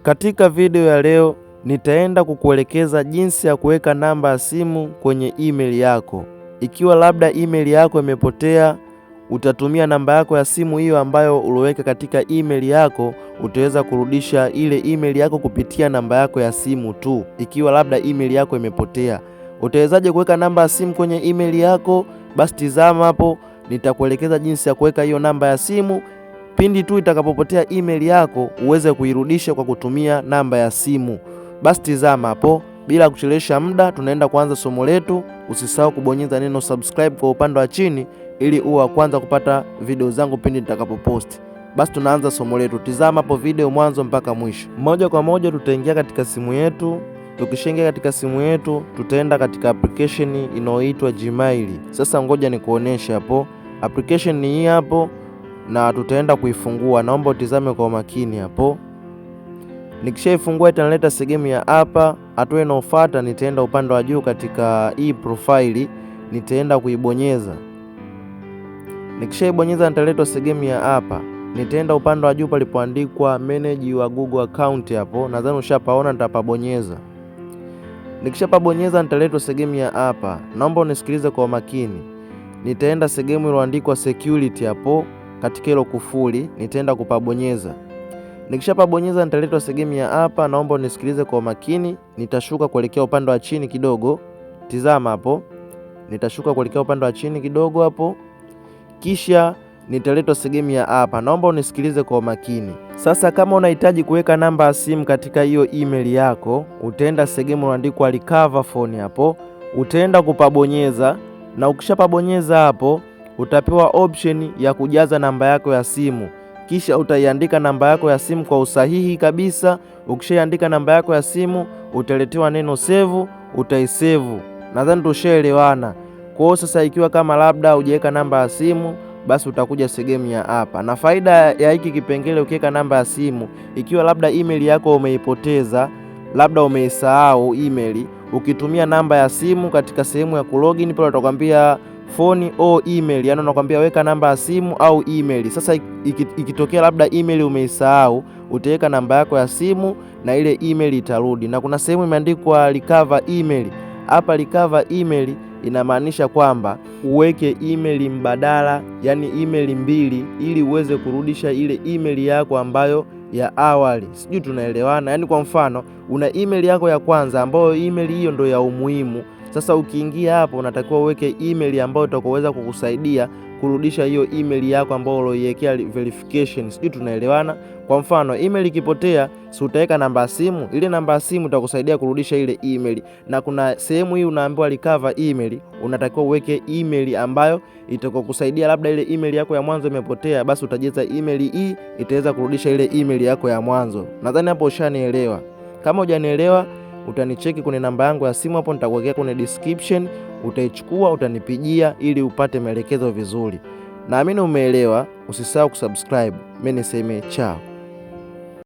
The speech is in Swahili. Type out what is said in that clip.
Katika video ya leo nitaenda kukuelekeza jinsi ya kuweka namba ya simu kwenye email yako. Ikiwa labda email yako imepotea, utatumia namba yako ya simu hiyo ambayo uliweka katika email yako, utaweza kurudisha ile email yako kupitia namba yako ya simu tu. Ikiwa labda email yako imepotea, utawezaje kuweka namba ya simu kwenye email yako? Basi tizama hapo, nitakuelekeza jinsi ya kuweka hiyo namba ya simu. Pindi tu itakapopotea email yako uweze kuirudisha kwa kutumia namba ya simu. Basi tizama hapo, bila kuchelewesha muda tunaenda kuanza somo letu. Usisahau kubonyeza neno subscribe kwa upande wa chini ili uwe wa kwanza kupata video zangu pindi nitakapoposti. Basi tunaanza somo letu. Tizama hapo video mwanzo mpaka mwisho. Moja kwa moja tutaingia katika simu yetu. Tukishaingia katika simu yetu tutaenda katika application inayoitwa Gmail. Sasa ngoja nikuoneshe hapo. Application ni hii hapo na tutaenda kuifungua. Naomba utizame kwa makini hapo. Nikishaifungua itanileta sehemu ya hapa. Hatua inayofuata nitaenda upande wa juu katika hii profile, nitaenda kuibonyeza. Nikishaibonyeza nitaleta sehemu ya hapa. Nitaenda upande wa juu palipoandikwa manage your Google account hapo. Nadhani ushapaona, nitapabonyeza. Nikishapabonyeza nitaleta sehemu ya hapa. Naomba unisikilize kwa makini. Nitaenda sehemu iliyoandikwa security hapo. Katika hilo kufuli nitaenda kupabonyeza. Nikishapabonyeza nitaletwa sehemu ya hapa. Naomba unisikilize kwa makini. Nitashuka kuelekea upande wa chini kidogo. Tizama hapo. Nitashuka kuelekea upande wa chini kidogo hapo. Kisha nitaletwa sehemu ya hapa. Naomba unisikilize kwa makini. Sasa kama unahitaji kuweka namba ya simu katika hiyo email yako, utaenda sehemu iliyoandikwa recover phone hapo. Utaenda kupabonyeza na ukishapabonyeza hapo utapewa option ya kujaza namba yako ya simu. Kisha utaiandika namba yako ya simu kwa usahihi kabisa. Ukishaandika namba yako ya simu utaletewa neno save, utaisave. Nadhani tushaelewana. Kwa hiyo sasa ikiwa kama labda hujaweka namba ya simu, basi utakuja sehemu ya hapa. Na faida ya hiki kipengele ukiweka namba ya simu, ikiwa labda email yako umeipoteza, labda umeisahau email, ukitumia namba ya simu katika sehemu ya kulogin pale utakwambia phone au email, yani unakwambia weka namba ya simu au email. Sasa ikitokea labda email umeisahau, utaweka namba yako ya simu na ile email itarudi. Na kuna sehemu imeandikwa recover email. Hapa recover email inamaanisha kwamba uweke email mbadala, yani email mbili, ili uweze kurudisha ile email yako ambayo ya awali. Sijui tunaelewana? Yani kwa mfano una email yako ya kwanza ambayo email hiyo ndo ya umuhimu. Sasa ukiingia hapo unatakiwa uweke email ambayo itakoweza kukusaidia kurudisha hiyo email yako ambayo uliiwekea verification. Sijui tunaelewana? Kwa mfano email ikipotea, si utaweka namba ya simu, ile namba ya simu itakusaidia kurudisha ile email. Na kuna sehemu hii unaambiwa recover email, unatakiwa uweke email ambayo itakokusaidia, labda ile email yako ya mwanzo imepotea, basi utajaza email hii, itaweza kurudisha ile email yako ya mwanzo. Nadhani hapo ushanielewa. Kama hujanielewa, utanicheki kwenye namba yangu ya simu hapo, nitakuwekea kwenye description, utaichukua utanipigia ili upate maelekezo vizuri. Naamini umeelewa. Usisahau kusubscribe. Mimi niseme chao.